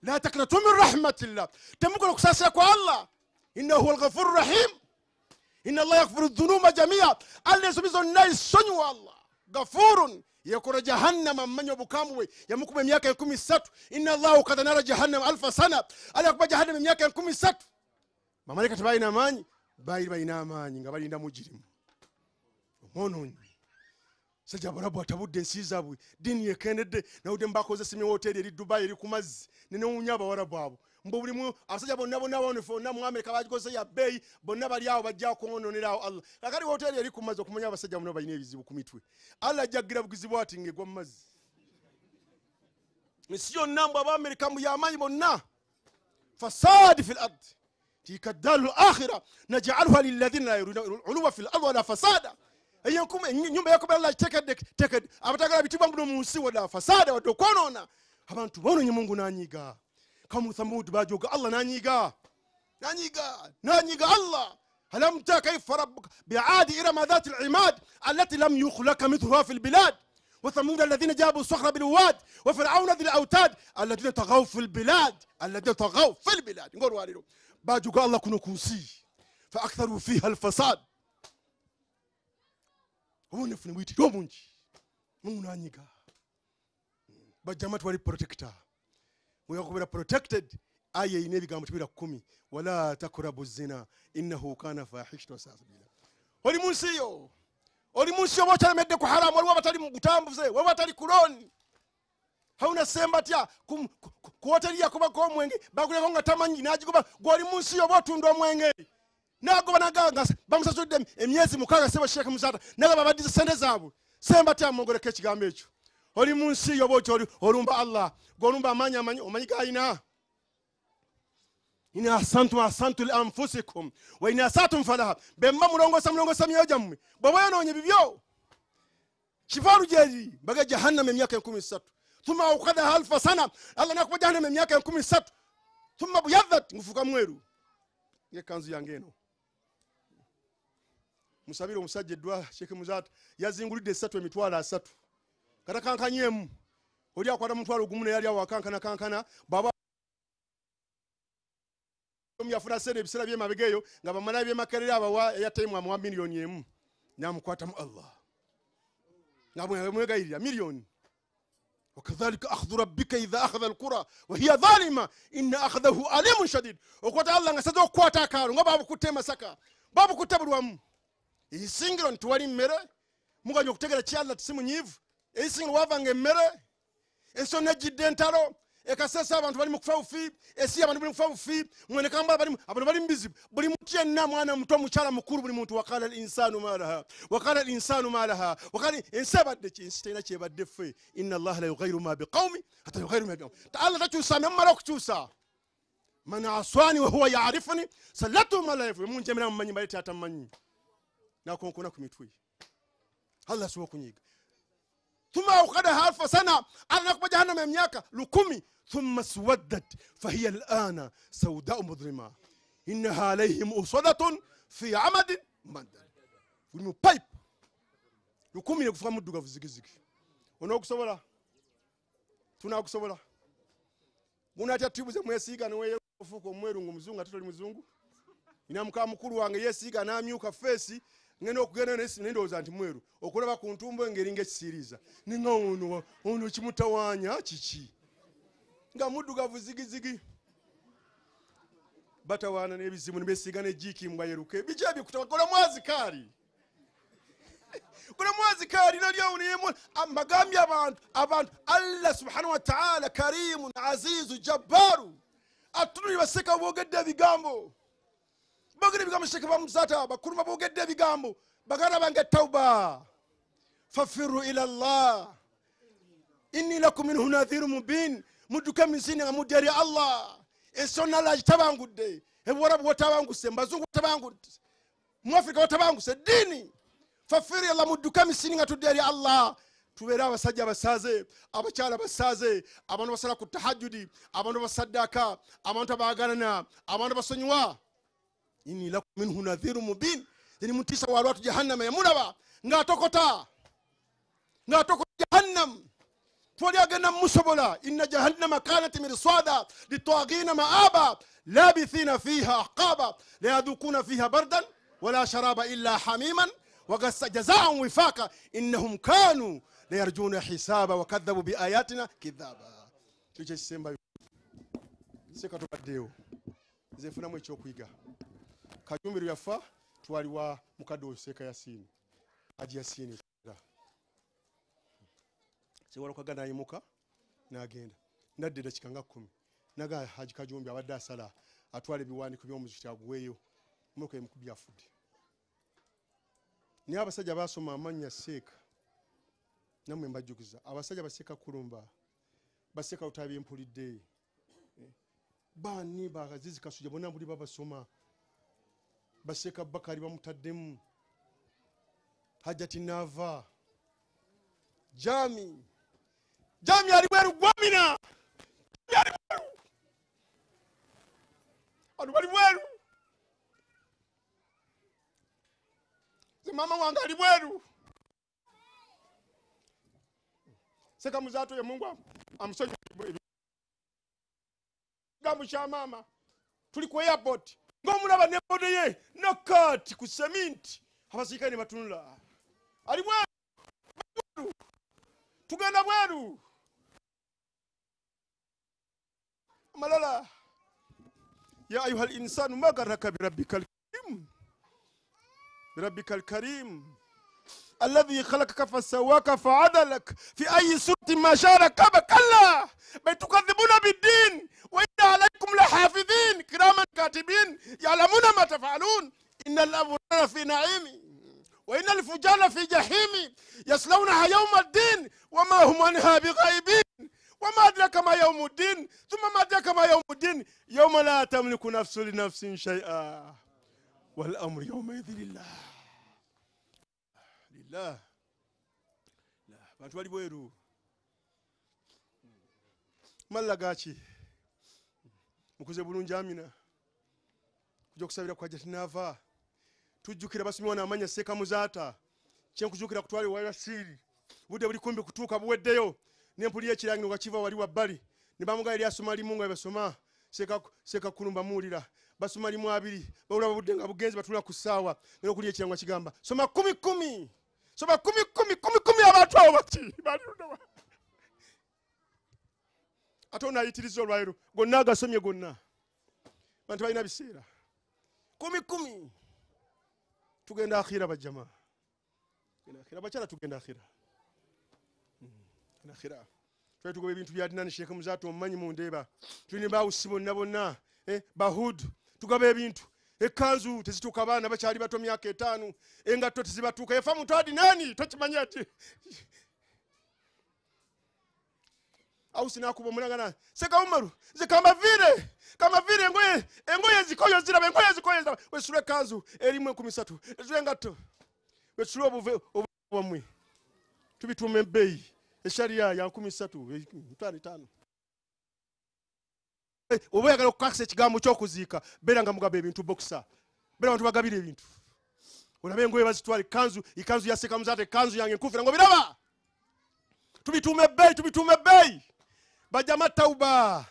C: la taqnatu min rahmatillah tamuko kusasa kwa Allah innahu huwal ghafurur rahim inna Allah yaghfiru dhunuba jami'a alla subizo nai sonyu Allah ghafurun yakura jahannama manyo bukamwe yamukube miaka 13 inna Allah qad nara jahannama alf sana ala yakba jahannama miaka 13 mamalika tabaina amanyi baina amanyi ngabalinda mujirimu mononyi sajja barabu atabudde nsizabwe dini yekenedde nawude mbakoze simi hotel eri Dubai eri kumazi nene unyaba warabu abo mbo bulimu abasajja bonna bonefo na mu America bagikoze ya bay bonna bali awo bajja kuononerawo Allah kakali hotel eri kumazi okumanya abasajja muno bayine ebizibu kumitwe Allah jaggira bugizibu ati ngegwa mazi nisiyo nambo aba America mu yamanyi bonna fasad fil ard tilka darul akhirah naj'alha lil ladina yuriduna ulwa fil ard wala fasada ayankum nyumba yako Allah teked abatagala bitibwa mbuno munsi wala fasada wadokonona abantu bononye Mungu nanyiga kamu thamud bajoga Allah nanyiga Allah alam ta kayfa rabbuka bi'adi irama dhat al'imad allati lam yukhlaq mithluha fil bilad وثمود الذين جابوا الصخر بالواد وفرعون ذي الاوتاد الذين طغوا في البلاد نقول والو باجوغا الله كنو كوسي فاكثروا فيها الفساد wone fune witi do munji Mungu nanyiga bajamatu wali protector muyakubira protected aya ine bigambo tibira 10 wala takrabu zina innahu kana fahishatan sabila oli munsiyo bochalemedde ku haramu wali wabatali mu gutambuze wali batali kuloni hauna semba tya ku hoteli yakuba ko mwenge baguleko nga tamanyi najigoba goli munsiyo botunda omwenge nago banaganga bamusasudde emyezi mukaga sebo Sheikh Muzata naga babadize sente zaabwe semba tya mongoleke ekigambo ekyo oli munsi yobocho olumba Allah golumba amanya omanyiga ina asantu li anfusikum wa ina asatum falaha bemma mulongosa myoyo jammwe baba yanonye bibyo kifaru jeji baga jahannam emyaka 13 thumma uqadha alf sana Allah nakuba jahannam emyaka 13 thumma buyadhat ngufuka mweru yekanzu yangeno musabiro omusajja dwa Sheikh Muzata yazingulidde 3 emitwala 3 kata kankanyemu oli akwata mutwalo gumune yali awakankana baba yafuna sene ebisera bye mabegeyo nga bamana bye makerera abawa yataimu amwa milioni emu namukwata mu Allah ngamwe mwegayirira milioni وكذلك أخذ ربك إذا أخذ القرى وهي ظالمة إن أخذه أليم شديد وقال الله نسدو كواتا كارو ngaba kutema saka babu kutabulwamu isingiro ntwali mmere muganyo kutegera kyalla tisimu nyivu isingiro wavange mmere ensona jidentalo ekasesa abantu bali mukufaufii esi abantu bali mukufaufii mwene kamba bali abantu bali mbizibu buli mutye na mwana muto muchala mukuru buli muntu wakala al-insanu ma laha wakali insabadde kinstena kyebadde fe inna Allah la yughayyiru ma biqaumi hatta yughayyiru ma biqaumi ta'ala tachusa memara kuchusa man aswani wa huwa ya'rifuni sallatu ma la yafu munje mena mmanyi balete atamanyi nakonkona kumitwe Allah suwa kunyiga ثم أخذها 1000 سنة أنا نقبل جهنم يمياك لكمي ثم سودت فهي الآن سوداء مظلمة إنها عليهم أصدة في عمد ممدد ولمو بايب لكمي يكفر مدوغا في زيكي ونوك سولا تناك سولا munatya tibuze mwesiga nwe yofuko mwerungu mzungu atotoli mzungu inamuka mukuru wange yesiga na myuka face ngene okugenda nendoza anti mweru okulaba ku ntumbo engeringe kisiriza ninga ono kimutawanya chichi nga mudugavu zigizigi batawana nebizimu nebesiga ne jiki mbwa yeruke bijabi kutakola mwazikali kuna mwazikali nalyo uniyemo amagambi abantu Allah subhanahu wa ta'ala karimun azizu jabbaru atuli baseka bogedde bigambo bagire bigambo Sheikh Muzata bakuruma bogedde bigambo bagara bange tauba fafiru ila Allah inni lakum minhu nadhirun mubin mudduke misini nga mudde eri Allah ensona la kitabangudde ebuwarabu watabanguse mbazungu watabangudde mu Afrika watabanguse dini fafiri Allah mudduke misini nga tudde eri Allah tubeera abasajja basaze abakyala basaze abantu basala ku tahajjudi abantu basaddaka abantu abaagalana abantu basonyiwa inni lakum minhu nadhirun mubin yani mutisa wa watu jahannama yamulaba ngatokota jahannam twali agenda musobola inna jahannama kanat mirsada litaghina maaba labithina fiha ahqaba la yadhukuna fiha bardan wala sharaba illa hamiman wa jazaan wifaka innahum kanu la yarjuna hisaba wa kadhabu bi ayatina kidhaba tuche semba seka tokadeo zefuna mu ekyokuyiga kajumbiru yafa twaliwa mukado seka yasini aji yasini sewalo kagana yimuka nagenda nadde dakika nga 10 naga haji kajumbi abadde asala atwale biwandiko by'omuzikiti agweyo muke mukubya fudi ni abasajja basoma amanya seka namwe mbajugiza abasajja baseka kulumba baseka utabi empulidde bani bagazizi kasuje bona buli babasoma baseka bakari bamutaddemu hajati nava jami ali bweru gwamina ali bweru mama wange ali bweru seka muzato ya Mungu amsonye gambo cha mama tuli ku airport ngomulaba ne bode ye nakati ku cement abasikani batunula ali bweru tugenda bweru malala ya ayuha al-insanu ma garraka bi rabbikal karim الذي خلقك فسواك فعدلك في أي سورة ما شاء ركبك الله بل تكذبون بالدين وإن عليكم لحافظين كراما كاتبين يعلمون ما تفعلون إن الأبرار في نعيم وإن الفجار في جحيم يصلونها يوم الدين وما هم عنها بغيبين وما أدرك ما يوم الدين ثم ما أدرك ما يوم الدين يوم لا تملك نفس لنفس شيئا والأمر يومئذ لله la bantu bali bweru malagachi mukuze bulungi amina kujja kusabira kwa jatinava tujjukira basimiwa na amanya seka muzata kyenkujukira kutwali wa siri bude buli kumbi kutuka buweddeyo nempuli yekirangi ngakiva wali wa bali ne bamuga eri asomali mungu abasoma seka kulumba mulira basomali mu abiri bawula budde nga bugenzi batula ku sawa ngero kuli ekirangwa kigamba soma 10 soma 10 abantu abo bati bali ndo atona ayitirizo lwairo gonna agasomye gonna bantu balina biseera 10 tugenda akhira bajama akhira bachala tugenda akhira akhira tugobe ebintu bya dinani Sheikh Muzato omanyi mu ndeba tulini bawusibo nabonna bahud tugobe ebintu ekanzu tezituka bana bachali bato myaka 5 engato tezibatuka yafa muntu adi nani tokimanya ati au sina kubo mulangana seka umaru zikamba vile kama vile engoye zikoyo zira engoye zikoyo wesure kanzu elimwe 13 ezure ngato wesure obumwe tubitume bei esharia ya 13 5 oboyagala okukakisa ekigambo ky'okuziika beera nga mugabe ebintu boxer beera abantu bagabire ebintu olabe engoye bazitwale ikanzu ya Seka Muzato kanzu yange nkufira ngo biraba tubitume bei bajama tauba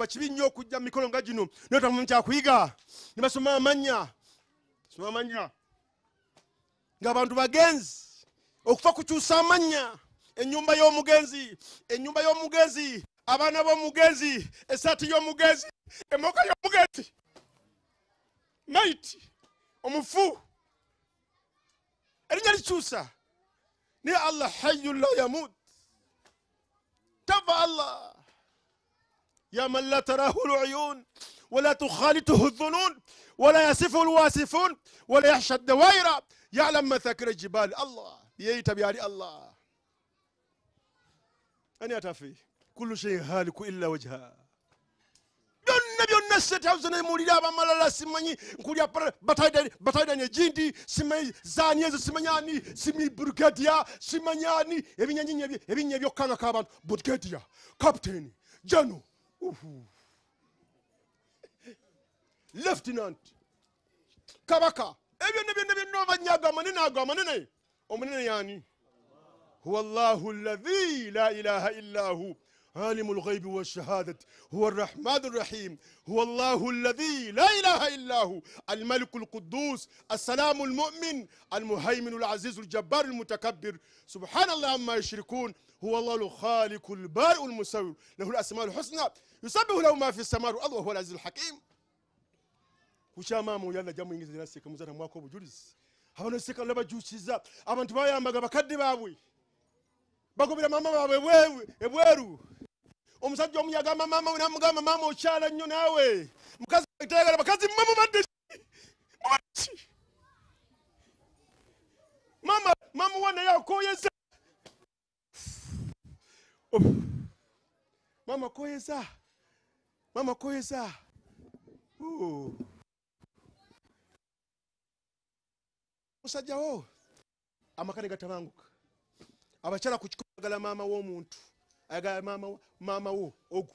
C: kibi nnyo okujja mikolo nga gino naye tamumanyi kyakuyiga ne basoma amanya ng'abantu bagenzi okufa kukyusa amanya ennyumba y'omugenzi abana b'omugenzi esati y'omugenzi emoka y'omugenzi night omufu erinnya likyusa ni Allah hayyun la yamut tafa Allah ya man la tarahu al-uyun ولا تخالطه الظنون ولا يصفه الواصفون ولا يحشى الدوائر يعلم مثاكر الجبال الله يتبع الله أنا أتفي kullu shay'in haliku illa wajha byonna State House ne mulira abamalala simanyi nkulya bataidani ejindi simanyi zaniezo simanyani simi brigadier simanyani ebinya byokanga kabantu brigadier captain general lieutenant kabaka ebyo banyaga manene omunene yani huwa Allahu alladhi la ilaha illa hu عالم الغيب والشهادة هو الرحمن الرحيم هو الله الذي لا إله إلا هو الملك القدوس السلام المؤمن المهيمن العزيز الجبار المتكبر سبحان الله عما يشركون هو الله الخالق البارئ المصور له الأسماء الحسنى يسبح له ما في السماء والأرض وهو العزيز الحكيم kuchamamu yalla jamu ingizi nasika muzana mwako bujulizi abano sika laba juchiza abantu bayambaga bakadde babwe bagobira mama babwe ebweru omusajja omunyaga mama unamugamba mama ochala nnyo nawe mukazi itayagala bakazi mama badde mama wana yakoyeza mama koyeza musajja wo amakane gatabanguka abachala kuchikogala mama w'omuntu ayagala mama wo ogu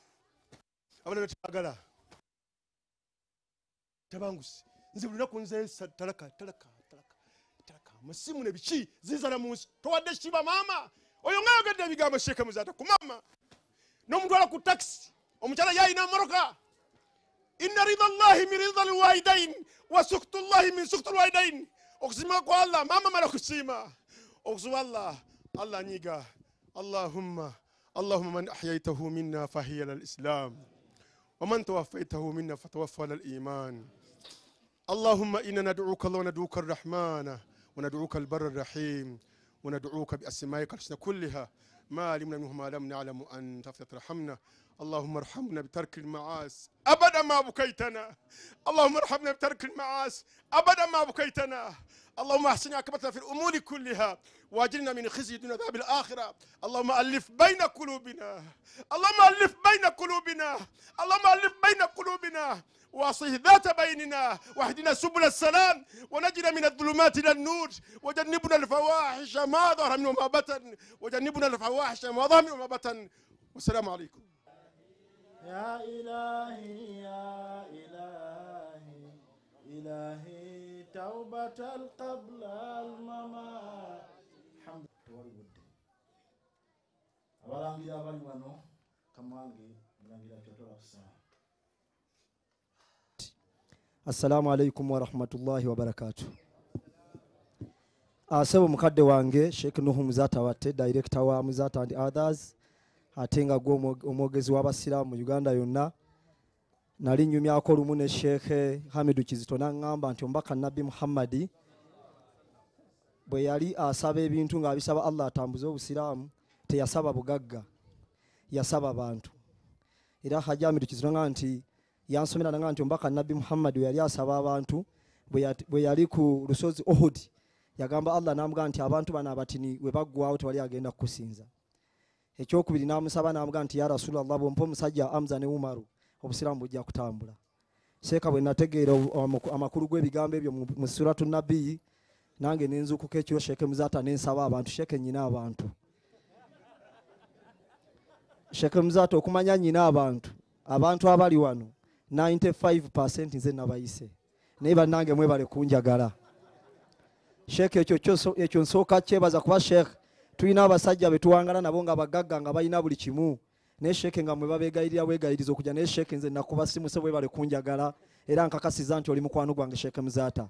C: abana batagala tabangusi nze bulina kunze talaka masimu ne bichi zizana munsi towadde shiba mama oyo ngayogedde ebigambo Sheikh Muzata ku mama n'omuntu ala ku taxi omuchala yayina moroka inna ridha Allahi min ridha alwalidain wa sukhtu Allahi min sukhti alwalidain okusima kwa Allah mama mala kusima okusuwa Allah nyiga اللهم من أحييته منا فهي للإسلام ومن توفيته منا فتوفى للإيمان اللهم إنا ندعوك الله وندعوك الرحمن وندعوك البر الرحيم وندعوك بأسمائك الحسنى كلها ما علمنا منه ما لم نعلم أن ترحمنا اللهم ارحمنا بترك المعاصي أبدا ما بكيتنا اللهم ارحمنا بترك المعاصي أبدا ما بكيتنا اللهم احسن عاقبتنا في الامور كلها واجرنا من خزي الدنيا وعذاب الاخره اللهم الف بين قلوبنا واصلح ذات بيننا واهدنا سبل السلام ونجنا من الظلمات الى النور وجنبنا الفواحش ما ظهر منه وما بطن والسلام عليكم
A: يا إلهي يا إلهي إلهي توبة قبل الممات الحمد لله abalangira abali wano kamange mulangira kyotula kusana.
D: Assalamu alaikum wa rahmatullahi wa barakatuh. Asebo mukadde wange Sheikh Nuhu Muzata wate director wa Muzata and others atenga gwo omwogezi w'abasiramu mu Uganda yonna. Nali nyumyako lumu ne Sheikh Hamidu Kizito nangamba nti ombaka Nabi Muhammadi bwe yali asaba ebintu ng'abisaba Allah atambuze obusiramu teyasaba bugagga yasaba abantu. Era Haji Hamidu Kizito nangamba nti yansomera nangamba nti ombaka Nabi Muhammadi yali asaba abantu bwe yali ku lusozi Uhud yagamba Allah namugamba nti abantu bana abatini we baggwawo tewali agenda kukusinza. Ekyokubiri namusaba namugamba nti ya Rasulullah bompo musajja Amza ne Umaru obusiramu bujja kutambula. Sheeka bwe nategeera amakulu g'ebigambo ebyo mu suratu Nabi nange nenzukuka ekiro Sheikh Muzata nensaba abantu Sheikh nyina abantu. Sheikh Muzata okumanya nyina abantu abali wano 95% nze nabayise. Naye bannange mwebale kunjagala. Sheikh ekyo nsooka kyebaza kuba Sheikh tulina abasajja betuwangala nabo nga bagagga nga balina buli kimu. Ne Sheikh nga mwe babegayirira wegayiriza okujja ne Sheikh nze nakuba simu sebo bale kunjagala era nkakasiza nti oli mukwano gwange Sheikh Muzata.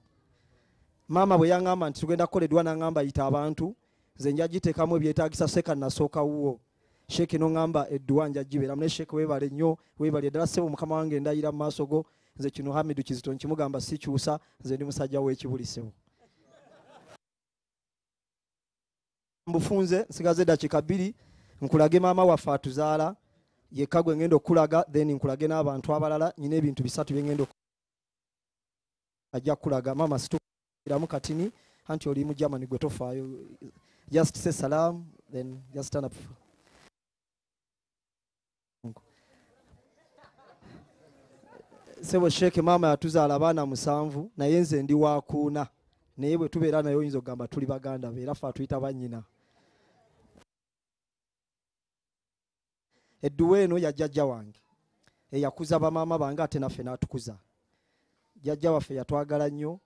D: Mama bwe yangamba nti tugenda kukoledwa nangamba yita abantu nze nja giteekamu ebyetaagisa seka nasooka wuwo. Sheikh no ngamba edduwa nja gibera ne Sheikh webale nnyo webale ddala sebo mukama wange ndayira mu maaso go nze kino Hamidu Kizito nkimugamba si kyusa nze ndi musajja w'ekibulisebo. Mbufunze nsigaze dakika 2 nkulage mama waffe atuzaala yekka gwe ngendo okulaga then nkulage n'abantu abalala nyina ebintu 3 bye ngendo ajja kulaga mama situkiramu katini anti oli mu Germany gwe tofaayo just say salam then just stand up. sebo sheke mama yatuzaala abaana 7 naye nze ndi wakuuna naye bwe tubeera naye oyinza okugamba tuli baganda be era ffe atuyita bannyina. Edduwa eno ya jjajja wange eyakuza bamaama bange ate naffe n'atukuza. Jjajja waffe yatwagala nnyo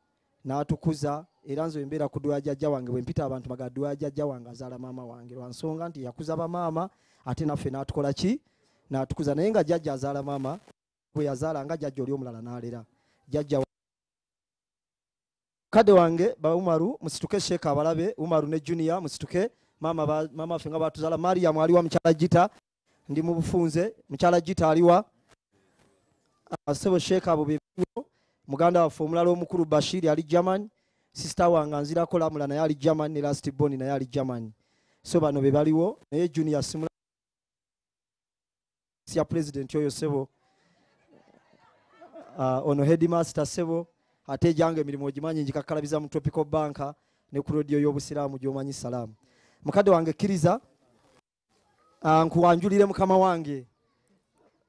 D: n'atukuza era nze mbeera ku dduwa jjajja wange bwe mpita abantu baga dduwa jjajja wange azaala maama wange lwa nsonga nti yakuza bamaama ate naffe n'atukola ki n'atukuza. Naye nga jjajja azaala maama bwe yazaala nga jjajja oli omulala n'alera. Jjajja kadde wange ba Umaru musituke Sheikh abalabe Umaru ne Junior musituke mama waffe nga batuzaala. Mariam aliwa mukyala Gita ndi mu bufunze mukyala Gita aliwa. Sebo Sheikh abo bebiwo muganda waffe omulala omukulu Bashiri ali German. Sister wange nzirako Lamula naye ali German ne Last Born naye ali German. So bano be baliwo naye Junior simula ya president oyo sebo ono headmaster sebo ate jange emirimu ogimanyi njikakalabiza mu Tropical Bank ne ku radio y'obusiraamu gy'omanyi salaamu. Mukadde wange kkiriza nkuwanjulire mukama wange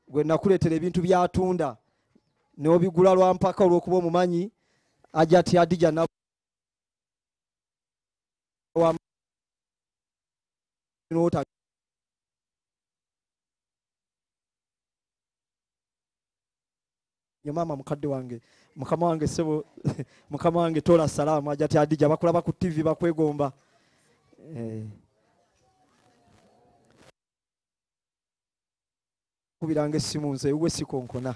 D: gwe nakuleetera ebintu byatunda n'obigula lwa mpaka olw'okuba omumanyi Ajati Adija na mama mukadde wange mukama wange sebo mukama wange tola salama Ajati Adija bakulaba ku TV bakwegomba. Kubirange simu nze uwe sikonkona.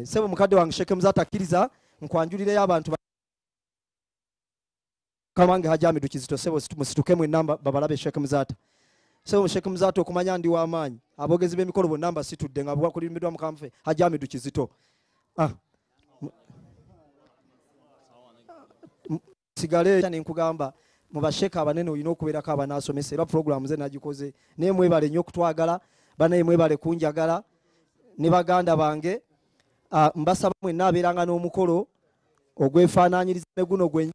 D: Sebo mukadde wange Sheikh Muzata akkiriza nkwanjulire abantu kamange Hajamidu Kizito sebo musituke mu namba babalabe Sheikh Muzata. Sebo Sheikh Muzata okumanya ndi w'amaanyi abogezi b'emikolo bo namba situdde nga bwa kulimirwa mukamfe Hajamidu Kizito. Sigale cyane nkugamba mu basheka abanene oyina okubeerako abanaasomesa era program ze nagikoze naye mwebale nnyo okutwagala banaye mwebale kunjagala ne baganda bange. Mbasaba mwenna abeeranga n'omukolo ogwefaanaanyiriza ne guno gwe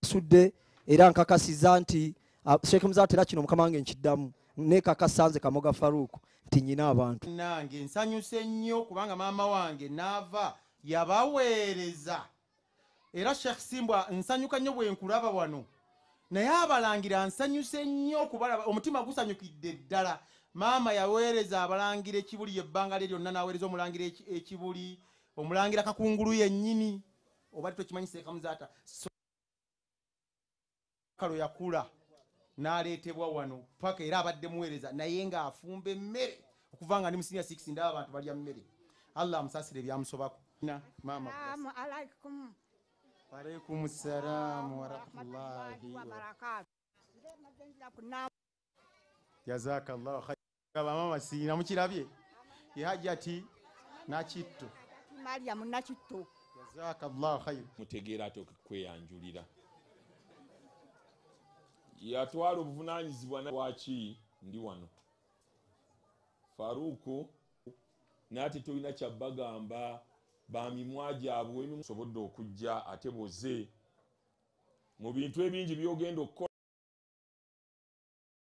D: sudde era nkakasiza nti Sheikh Muzata era kino mukama wange nkiddamu nekakasa nze Kamoga Faruku nti nyina abantu
B: nange nsanyuse nnyo kubanga maama wange naava yabaweereza era Sheikh Simbwa nsanyuka nnyo bwe nkulaba wano naye abalangira nsanyuse nnyo kubalaba omutima gusanyukidde ddala. Maama yaweereza abalangira ekibuli yebbanga lye lyonna n'aweereza omulangira ekibuli omulangira Kakungulu yennyini oba tokimanyi Sheikh Muzata kalo yakula n'aleetebwa wano paka era abadde muweereza naye ng'afumba emmere okuva nga ndi mu senior 6 ndaba abantu balya mmere. Allah amusaasire ebyamusobako. Maama
E: alaikum
B: wa alaikum salaam wa rahmatullahi wa barakatuh. Jazakallahu khayr. Mama sina mukirabye ye Hajati Nakitto
E: Mariam Nakitto.
B: Jazakallahu khayr.
F: Mutegeera ate okweyanjulira yatwala obuvunaanyizibwa waki ndi wano Faruku naate tolina kyabbagamba bamimwa gyabwe musobodde okujja ate boze mu bintu ebingi byogenda okukola